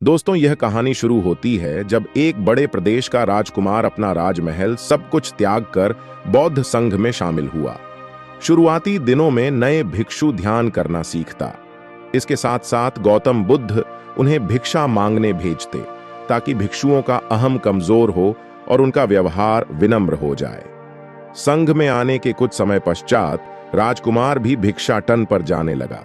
दोस्तों, यह कहानी शुरू होती है जब एक बड़े प्रदेश का राजकुमार अपना राजमहल सब कुछ त्याग कर बौद्ध संघ में शामिल हुआ। शुरुआती दिनों में नए भिक्षु ध्यान करना सीखता। इसके साथ साथ गौतम बुद्ध उन्हें भिक्षा मांगने भेजते ताकि भिक्षुओं का अहम कमजोर हो और उनका व्यवहार विनम्र हो जाए। संघ में आने के कुछ समय पश्चात राजकुमार भी भिक्षाटन पर जाने लगा।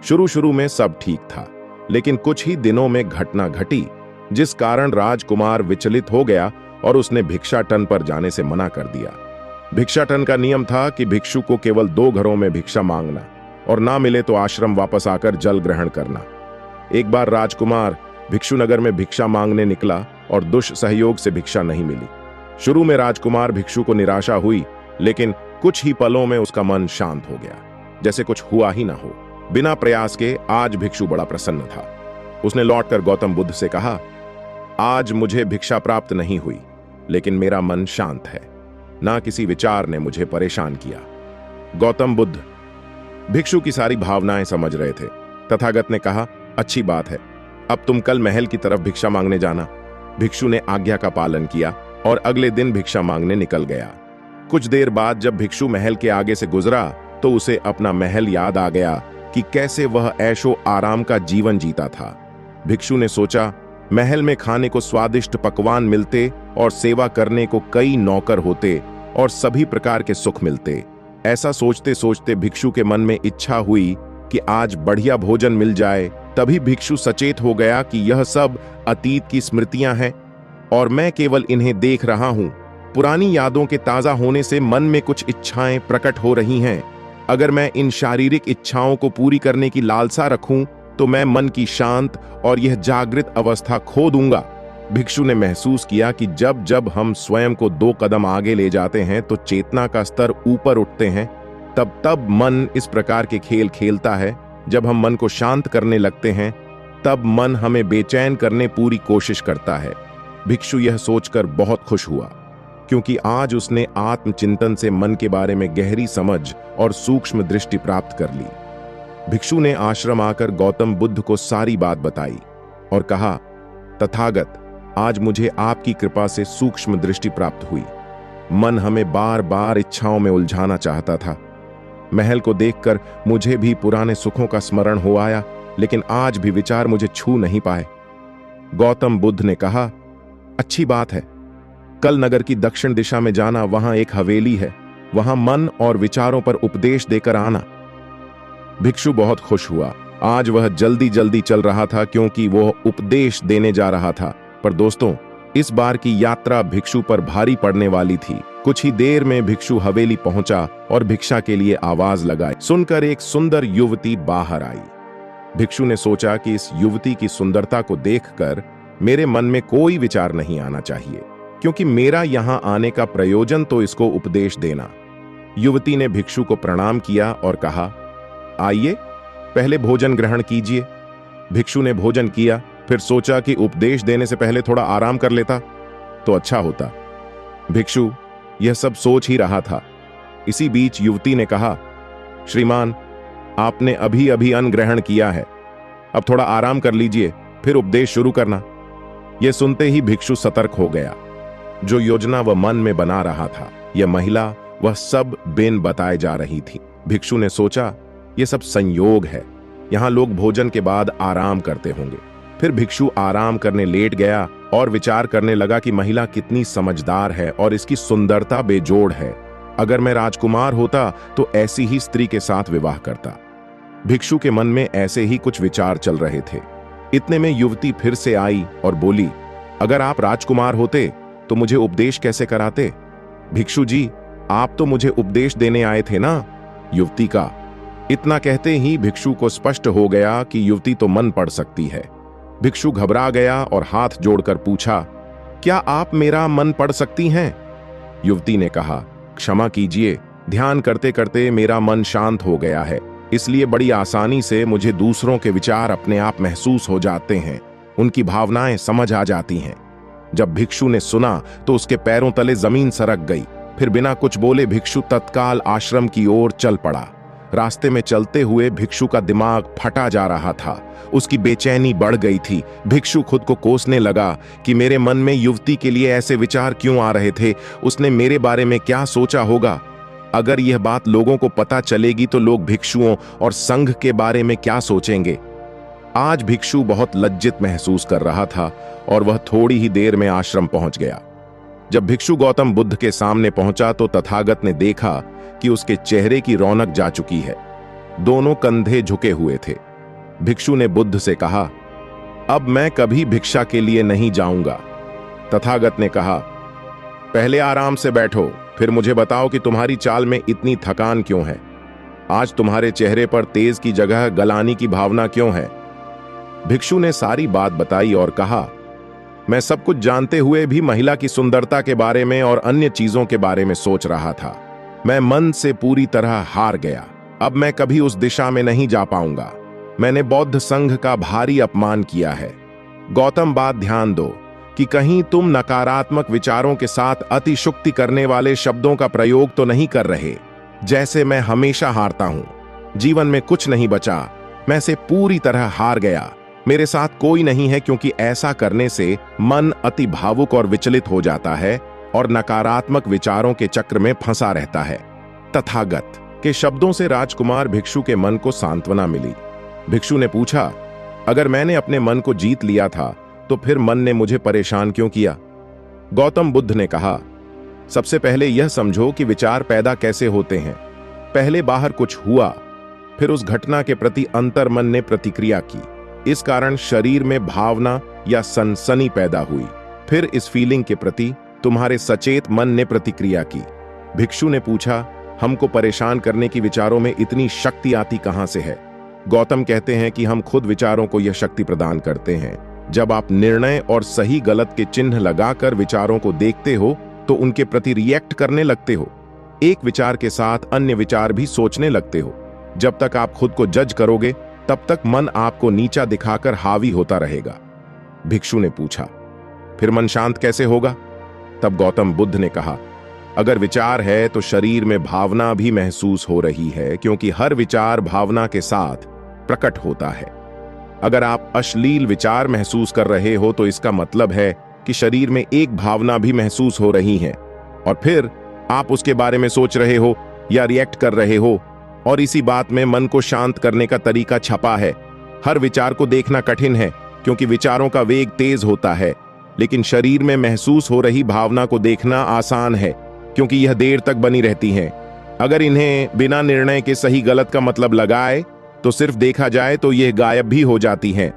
शुरू शुरू में सब ठीक था, लेकिन कुछ ही दिनों में घटना घटी जिस कारण राजकुमार विचलित हो गया और उसने भिक्षाटन पर जाने से मना कर दिया। भिक्षाटन का नियम था कि भिक्षु को केवल 2 घरों में भिक्षा मांगना और ना मिले तो आश्रम वापस आकर जल ग्रहण करना। एक बार राजकुमार भिक्षुनगर में भिक्षा मांगने निकला और दुष्सहयोग से भिक्षा नहीं मिली। शुरू में राजकुमार भिक्षु को निराशा हुई, लेकिन कुछ ही पलों में उसका मन शांत हो गया, जैसे कुछ हुआ ही ना हो। बिना प्रयास के आज भिक्षु बड़ा प्रसन्न था। उसने लौटकर गौतम बुद्ध से कहा, आज मुझे भिक्षा प्राप्त नहीं हुई, लेकिन मेरा मन शांत है। ना किसी विचार ने मुझे परेशान किया। गौतम बुद्ध भिक्षु की सारी भावनाएं समझ रहे थे। तथागत ने कहा, अच्छी बात है, अब तुम कल महल की तरफ भिक्षा मांगने जाना। भिक्षु ने आज्ञा का पालन किया और अगले दिन भिक्षा मांगने निकल गया। कुछ देर बाद जब भिक्षु महल के आगे से गुजरा तो उसे अपना महल याद आ गया कि कैसे वह ऐशो आराम का जीवन जीता था। भिक्षु ने सोचा, महल में खाने को स्वादिष्ट पकवान मिलते और सेवा करने को कई नौकर होते और सभी प्रकार के सुख मिलते। ऐसा सोचते सोचते भिक्षु के मन में इच्छा हुई कि आज बढ़िया भोजन मिल जाए। तभी भिक्षु सचेत हो गया कि यह सब अतीत की स्मृतियां हैं और मैं केवल इन्हें देख रहा हूं। पुरानी यादों के ताजा होने से मन में कुछ इच्छाएं प्रकट हो रही हैं। अगर मैं इन शारीरिक इच्छाओं को पूरी करने की लालसा रखूं तो मैं मन की शांत और यह जागृत अवस्था खो दूंगा। भिक्षु ने महसूस किया कि जब जब हम स्वयं को 2 कदम आगे ले जाते हैं तो चेतना का स्तर ऊपर उठते हैं। तब तब मन इस प्रकार के खेल खेलता है। जब हम मन को शांत करने लगते हैं तब मन हमें बेचैन करने पूरी कोशिश करता है। भिक्षु यह सोचकर बहुत खुश हुआ, क्योंकि आज उसने आत्मचिंतन से मन के बारे में गहरी समझ और सूक्ष्म दृष्टि प्राप्त कर ली। भिक्षु ने आश्रम आकर गौतम बुद्ध को सारी बात बताई और कहा, तथागत, आज मुझे आपकी कृपा से सूक्ष्म दृष्टि प्राप्त हुई। मन हमें बार बार इच्छाओं में उलझाना चाहता था। महल को देखकर मुझे भी पुराने सुखों का स्मरण हो आया, लेकिन आज भी विचार मुझे छू नहीं पाए। गौतम बुद्ध ने कहा, अच्छी बात है, कल नगर की दक्षिण दिशा में जाना, वहां एक हवेली है, वहां मन और विचारों पर उपदेश देकर आना। भिक्षु बहुत खुश हुआ। आज वह जल्दी जल्दी चल रहा था क्योंकि वह उपदेश देने जा रहा था। पर दोस्तों, इस बार की यात्रा भिक्षु पर भारी पड़ने वाली थी। कुछ ही देर में भिक्षु हवेली पहुंचा और भिक्षा के लिए आवाज लगाई। सुनकर एक सुंदर युवती बाहर आई। भिक्षु ने सोचा कि इस युवती की सुंदरता को देखकर मेरे मन में कोई विचार नहीं आना चाहिए, क्योंकि मेरा यहां आने का प्रयोजन तो इसको उपदेश देना। युवती ने भिक्षु को प्रणाम किया और कहा, आइए, पहले भोजन ग्रहण कीजिए। भिक्षु ने भोजन किया, फिर सोचा कि उपदेश देने से पहले थोड़ा आराम कर लेता तो अच्छा होता। भिक्षु यह सब सोच ही रहा था। इसी बीच युवती ने कहा, श्रीमान, आपने अभी अभी अन्न ग्रहण किया है, अब थोड़ा आराम कर लीजिए, फिर उपदेश शुरू करना। यह सुनते ही भिक्षु सतर्क हो गया। जो योजना वह मन में बना रहा था, यह महिला वह सब बिन बताए जा रही थी। भिक्षु ने सोचा, यह सब संयोग है, यहां लोग भोजन के बाद आराम करते होंगे। फिर भिक्षु आराम करने लेट गया और विचार करने लगा कि महिला कितनी समझदार है और इसकी सुंदरता बेजोड़ है। अगर मैं राजकुमार होता तो ऐसी ही स्त्री के साथ विवाह करता। भिक्षु के मन में ऐसे ही कुछ विचार चल रहे थे। इतने में युवती फिर से आई और बोली, अगर आप राजकुमार होते तो मुझे उपदेश कैसे कराते? भिक्षु जी, आप तो मुझे उपदेश देने आए थे ना? युवती का इतना कहते ही भिक्षु को स्पष्ट हो गया कि युवती तो मन पढ़ सकती है। भिक्षु घबरा गया और हाथ जोड़कर पूछा, क्या आप मेरा मन पढ़ सकती हैं? युवती ने कहा, क्षमा कीजिए, ध्यान करते करते मेरा मन शांत हो गया है, इसलिए बड़ी आसानी से मुझे दूसरों के विचार अपने आप महसूस हो जाते हैं, उनकी भावनाएं समझ आ जाती हैं। जब भिक्षु ने सुना तो उसके पैरों तले जमीन सरक गई। फिर बिना कुछ बोले भिक्षु तत्काल आश्रम की ओर चल पड़ा। रास्ते में चलते हुए भिक्षु का दिमाग फटा जा रहा था। उसकी बेचैनी बढ़ गई थी। भिक्षु खुद को कोसने लगा कि मेरे मन में युवती के लिए ऐसे विचार क्यों आ रहे थे। उसने मेरे बारे में क्या सोचा होगा। अगर यह बात लोगों को पता चलेगी तो लोग भिक्षुओं और संघ के बारे में क्या सोचेंगे। आज भिक्षु बहुत लज्जित महसूस कर रहा था और वह थोड़ी ही देर में आश्रम पहुंच गया। जब भिक्षु गौतम बुद्ध के सामने पहुंचा तो तथागत ने देखा कि उसके चेहरे की रौनक जा चुकी है। दोनों कंधे झुके हुए थे। भिक्षु ने बुद्ध से कहा, अब मैं कभी भिक्षा के लिए नहीं जाऊंगा। तथागत ने कहा, पहले आराम से बैठो, फिर मुझे बताओ कि तुम्हारी चाल में इतनी थकान क्यों है। आज तुम्हारे चेहरे पर तेज की जगह गलानी की भावना क्यों है। भिक्षु ने सारी बात बताई और कहा, मैं सब कुछ जानते हुए भी महिला की सुंदरता के बारे में और अन्य चीजों के बारे में सोच रहा था। मैं मन से पूरी तरह हार गया। अब मैं कभी उस दिशा में नहीं जा पाऊंगा। मैंने बौद्ध संघ का भारी अपमान किया है। गौतम, बात ध्यान दो कि कहीं तुम नकारात्मक विचारों के साथ अतिशुक्ति करने वाले शब्दों का प्रयोग तो नहीं कर रहे। जैसे मैं हमेशा हारता हूं। जीवन में कुछ नहीं बचा। मैं से पूरी तरह हार गया। मेरे साथ कोई नहीं है, क्योंकि ऐसा करने से मन अति भावुक और विचलित हो जाता है और नकारात्मक विचारों के चक्र में फंसा रहता है। तथागत के शब्दों से राजकुमार भिक्षु के मन को सांत्वना मिली। भिक्षु ने पूछा, अगर मैंने अपने मन को जीत लिया था तो फिर मन ने मुझे परेशान क्यों किया। गौतम बुद्ध ने कहा, सबसे पहले यह समझो कि विचार पैदा कैसे होते हैं। पहले बाहर कुछ हुआ, फिर उस घटना के प्रति अंतर्मन ने प्रतिक्रिया की। इस कारण शरीर में भावना या सनसनी पैदा हुई। फिर इस फीलिंग के प्रति तुम्हारे सचेत मन ने प्रतिक्रिया की। भिक्षु ने पूछा, हमको परेशान करने की विचारों में इतनी शक्ति आती कहां से है। गौतम कहते हैं कि हम खुद विचारों को यह शक्ति प्रदान करते हैं। जब आप निर्णय और सही गलत के चिन्ह लगाकर विचारों को देखते हो तो उनके प्रति रिएक्ट करने लगते हो। एक विचार के साथ अन्य विचार भी सोचने लगते हो। जब तक आप खुद को जज करोगे तब तक मन आपको नीचा दिखाकर हावी होता रहेगा। भिक्षु ने पूछा, फिर मन शांत कैसे होगा। तब गौतम बुद्ध ने कहा, अगर विचार है तो शरीर में भावना भी महसूस हो रही है, क्योंकि हर विचार भावना के साथ प्रकट होता है। अगर आप अश्लील विचार महसूस कर रहे हो तो इसका मतलब है कि शरीर में एक भावना भी महसूस हो रही है और फिर आप उसके बारे में सोच रहे हो या रिएक्ट कर रहे हो, और इसी बात में मन को शांत करने का तरीका छपा है। हर विचार को देखना कठिन है क्योंकि विचारों का वेग तेज होता है, लेकिन शरीर में महसूस हो रही भावना को देखना आसान है क्योंकि यह देर तक बनी रहती हैं। अगर इन्हें बिना निर्णय के सही गलत का मतलब लगाए तो सिर्फ देखा जाए तो यह गायब भी हो जाती हैं।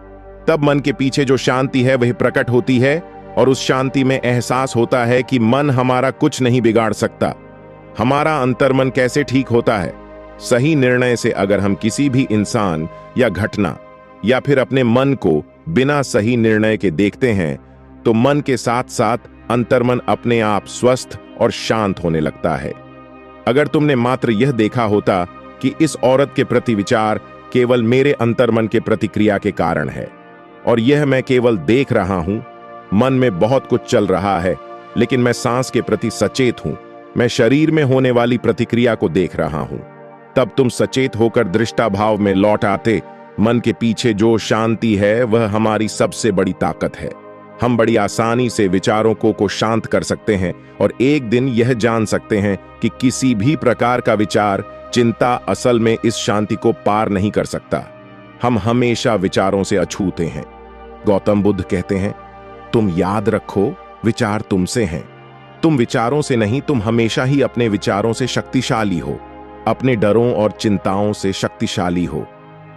तब मन के पीछे जो शांति है वह प्रकट होती है और उस शांति में एहसास होता है कि मन हमारा कुछ नहीं बिगाड़ सकता। हमारा अंतर्मन कैसे ठीक होता है। सही निर्णय से अगर हम किसी भी इंसान या घटना या फिर अपने मन को बिना सही निर्णय के देखते हैं तो मन के साथ साथ अंतर्मन अपने आप स्वस्थ और शांत होने लगता है। अगर तुमने मात्र यह देखा होता कि इस औरत के प्रति विचार केवल मेरे अंतर्मन के प्रतिक्रिया के कारण है और यह मैं केवल देख रहा हूं, मन में बहुत कुछ चल रहा है, लेकिन मैं सांस के प्रति सचेत हूं, मैं शरीर में होने वाली प्रतिक्रिया को देख रहा हूं, तब तुम सचेत होकर दृष्टा भाव में लौट आते। मन के पीछे जो शांति है वह हमारी सबसे बड़ी ताकत है। हम बड़ी आसानी से विचारों को शांत कर सकते हैं और एक दिन यह जान सकते हैं कि किसी भी प्रकार का विचार चिंता असल में इस शांति को पार नहीं कर सकता। हम हमेशा विचारों से अछूते हैं। गौतम बुद्ध कहते हैं, तुम याद रखो, विचार तुमसे हैं। तुम विचारों से नहीं, तुम हमेशा ही अपने विचारों से शक्तिशाली हो, अपने डरों और चिंताओं से शक्तिशाली हो।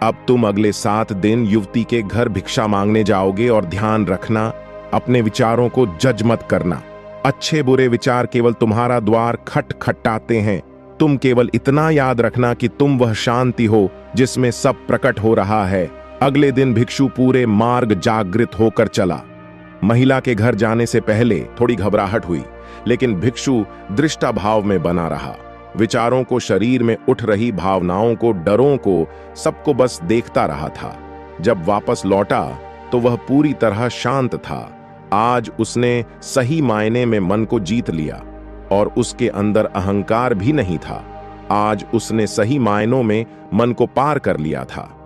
अब तुम अगले 7 दिन युवती के घर भिक्षा मांगने जाओगे और ध्यान रखना, अपने विचारों को जज मत करना। अच्छे बुरे विचार केवल तुम्हारा द्वार खटखटाते हैं। तुम केवल इतना याद रखना कि तुम वह शांति हो जिसमें सब प्रकट हो रहा है। अगले दिन भिक्षु पूरे मार्ग जागृत होकर चला। महिला के घर जाने से पहले थोड़ी घबराहट हुई, लेकिन भिक्षु दृष्टा भाव में बना रहा। विचारों को, शरीर में उठ रही भावनाओं को, डरों को, सबको बस देखता रहा था। जब वापस लौटा तो वह पूरी तरह शांत था। आज उसने सही मायने में मन को जीत लिया और उसके अंदर अहंकार भी नहीं था। आज उसने सही मायनों में मन को पार कर लिया था।